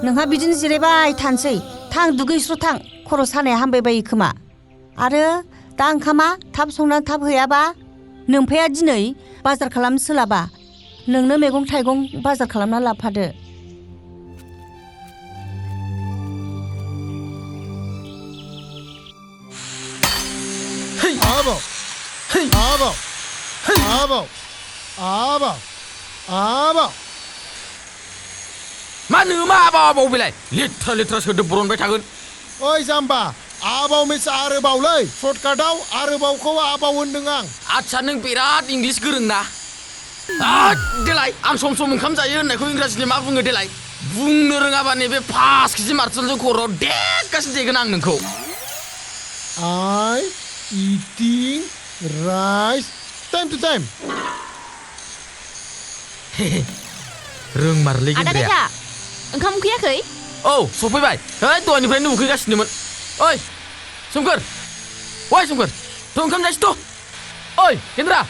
नोंहा बिदिनो जिरायबाय थानोसै थां दुगैस्र' थां खर' सानाया हामबायबायो खोमा आरो दा ओंखामा थाब संनानै थाब हैयाबा नोमफाया दिनै बाजार खालामनो सोलाबा नोंनो मैगं थाइगं बाजार खालामना लाबोफादो मा नोङो मा आबाव बेलाय लेथ्रा सोदोब बरनबाय थागोन ओइ जाम्बा आबाव मिस आरोबावलै सर्टकाटाव आरोबावखौ आबाव होनदों आं आच्छा नों बिराद इंलिस गोरों ना देलाय आं सम सम ओंखाम जायो होननायखौ इंराजिनि मा बुङो देलाय बुंनो रोङाबा नैबे 5 केजि मार्सलजों खर'आव देगासिनो देगोन आं नोंखौ I eating rice time to time रोंमारलै आदा गेन्द्राया गायथा ओंखाम उखैयाखै औ सफैबाय है दहायनिफ्रायनो उखैगासिनोमोन ओइ सोमखोर ओइ सोमखोर थ' ओंखाम जासै थ' ओइ गेन्द्रा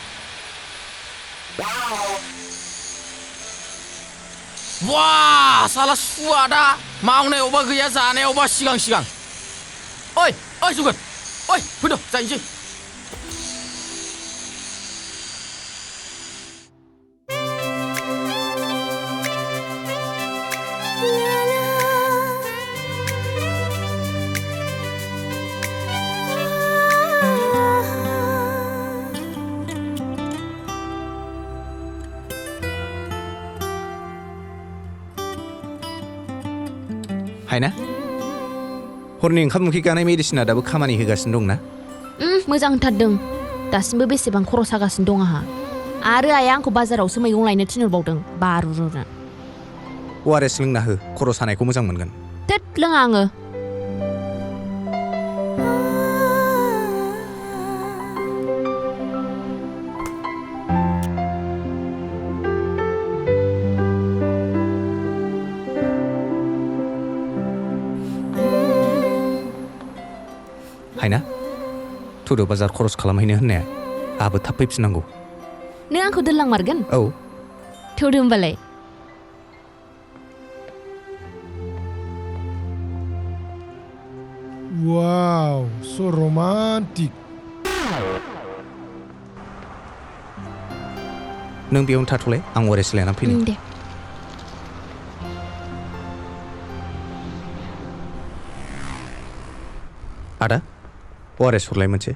वाह साला सुवादा मावनायावबा गैया जानायावबा सिगां ओइ सोमखोर ओइ फैद' जाहैनोसै हायना हरनि ओंखाम ओंख्रि गानाय मेडिसिना दाबो खामानि होगासिनो दंना मोजां होनथारदों दासिमबो बेसेबां खर' सागासिनो दं आंहा आरो आइया आंखौ बाजारावसो मैगं लायनो थिनहरबावदों बारुरुनो ORS लोंना हो खर' सानायखौ मोजां मोनगोन थोद लोङा आङो हायना थुदो बाजार खरस खालामहैनो होननाया आहाबो थाब फैफिननांगौ नों आंखौ दोनलांमारगोन औ थौदो होमबालाय Wow, so romantic. नों बेयावनो थाथ'लाय आं ORS लायनानै फैनि दे आदा ORS हरलाय मोनसे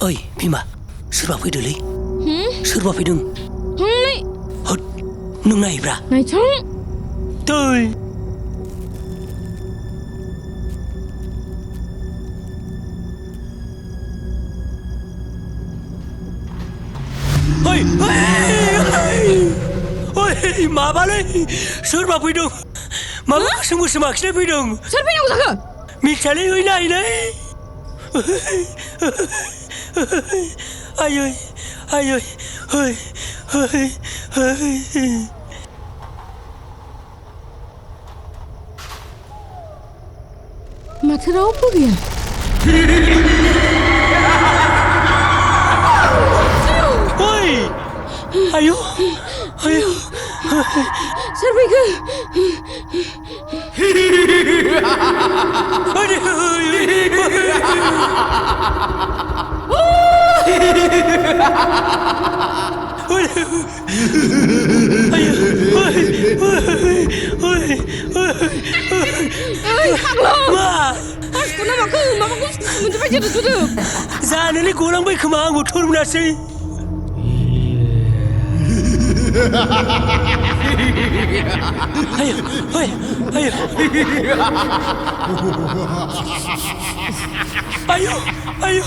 ओइ बिमा सोरबा फैदोलै सोरबा फैदों होद नों नायब्रा नायथों दै ओइ माबालै सोरबा फैदों माबा गोसोम गोसोम आखिनाय फैदों सोर फैनांगौ जाखो मिथियालै ओइ नायलै आयै आयै ओइ माथो रावबो गैया ओइ आयौ आयौ सोर फैखो जानोलै गलांबाय खोमा आंबो थुर मोनासै आयो आयो आयो आयो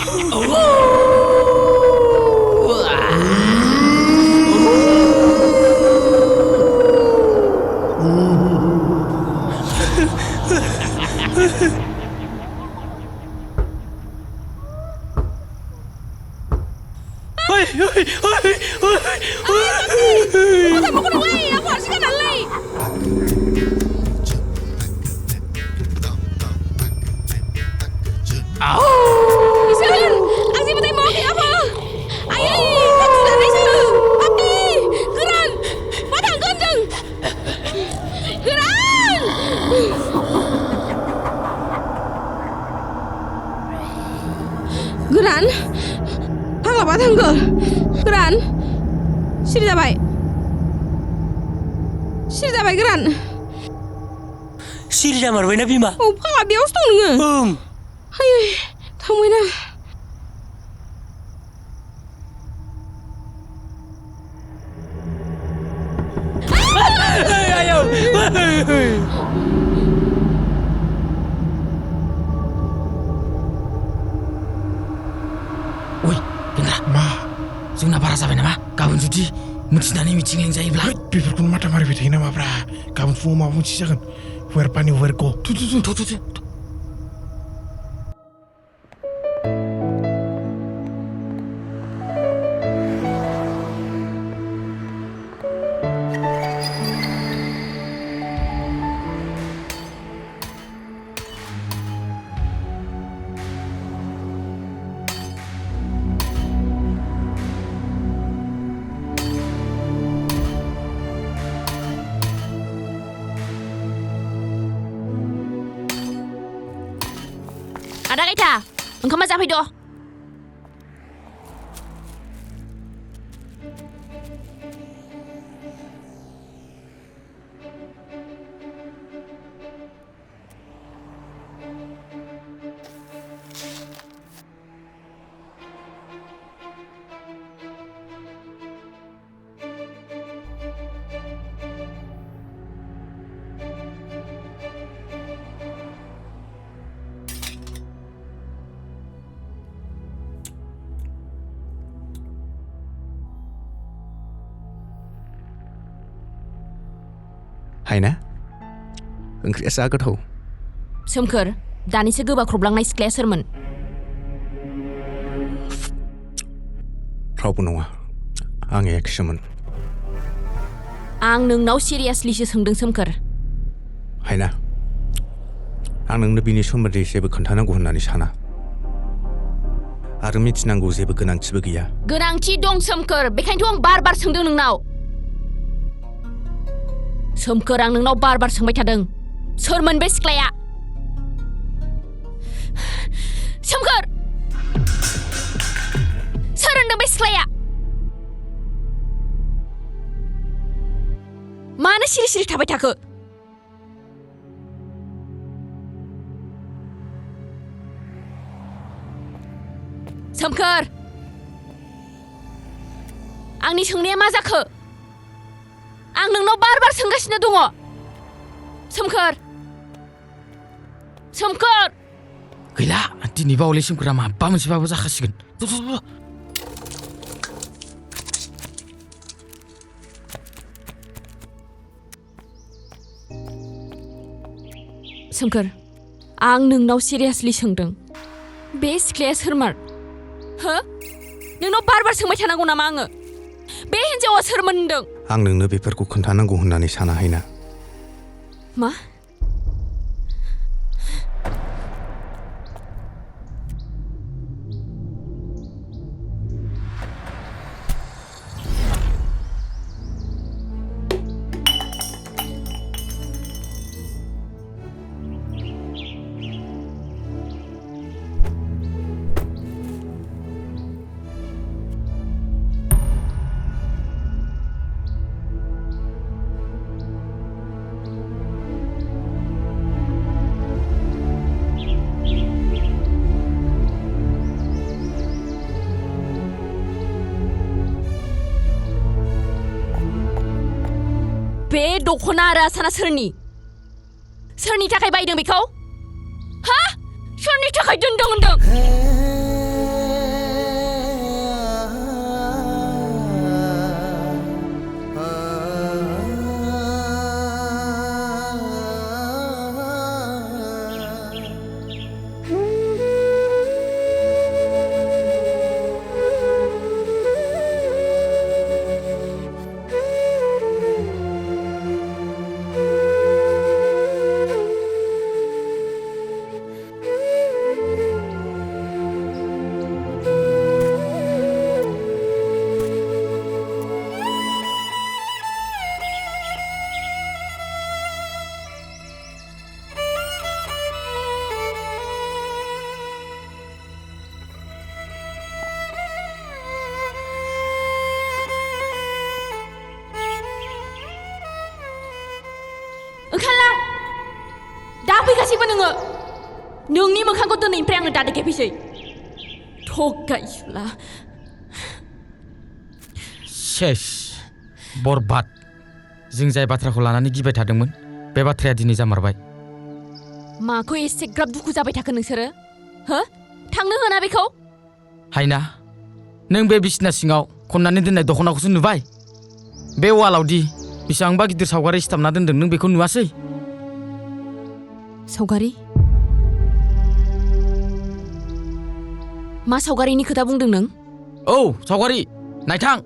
Gwjwn फाग्ला बहा थांखो Gwjwn सिरि जाबाय Gwjwn सिरि जामारबायना बिमा औ फाग्ला बेयावसो दं नोङो ओं आयै थांबायना आयौ ओइ बेंग्रा मा जोंना बारा जाबाय नामा गाबोन जुदि मिथिनानै मिथिं लेंजायोब्ला बेफोरखौनो माथा मारिबाय थायो नामाब्रा गाबोन फुङाव माबा मोनसे जागोन वेर पानि वेर ग थु Ada Gaita ओंखामा जाफैद' हायना ओंख्रिया जा गोथाव सोमखोर दानिसो गोबाख्रबलांनाय सिख्लाया सोरमोन रावबो नङा आं एक्समोन आं नोंनाव सिरियासलिसो सोंदों सोमखोर हायना आं नोंनो बिनि सोमोन्दै जेबो खोन्थानांगौ होननानै साना आरो मिथिनांगौ जेबो गोनांथिबो गैया गोनांथि दं सोमखोर बेखायनोथ' आं बार सोंदों नोंनाव सोमखोर आं नोंनाव बार सोंबाय थादों सोरमोन बे सिख्लाया सोमखोर सोर होनदों बे सिख्लाया मानो सिरि सिरि थाबाय थाखो सोमखोर आंनि सोंनाया मा जाखो आं नोंनाव बार सोंगासिनो दङ सोमखोर सोमखोर गैला दिनै बावले सोमखोरा माबा मोनसेबाबो जाखासिगोन सोमखोर आं नोंनाव सिरियासलि सोंदों बे सिख्लाया सोरमार हो नोंनाव बार सोंबाय थानांगौ नामा आङो बे हिन्जावा सोरमोन होनदों आं नोंनो बेफोरखौ खोन्थानांगौ होननानै साना हायना मा बे दख'ना आरो आसाना सोरनि थाखाय बायदों बेखौ हा सोरनि थाखाय दोनदों होनदों ओंखारला दा फैगासिबो नोङो नोंनि मोखांखौ दिनैनिफ्राय आङो दा देखायफैसै थगायसुला सेस बरबाद जों जाय बाथ्राखौ लानानै गिबाय थादोंमोन बे बाथ्राया दिनै जामारबाय माखौ एसेग्राब दुखु जाबाय थाखो नोंसोरो हो थांनो होना बेखौ हायना नों बे बिसिना सिङाव खननानै दोननाय दख'नाखौसो नुबाय बे वालाव दि बेसेबांबा गिदिर सावगारि सिथाबना दोनदों नों बेखौ नुवासै सावगारि मा सावगारिनि खोथा बुंदों नों औ सावगारि नायथां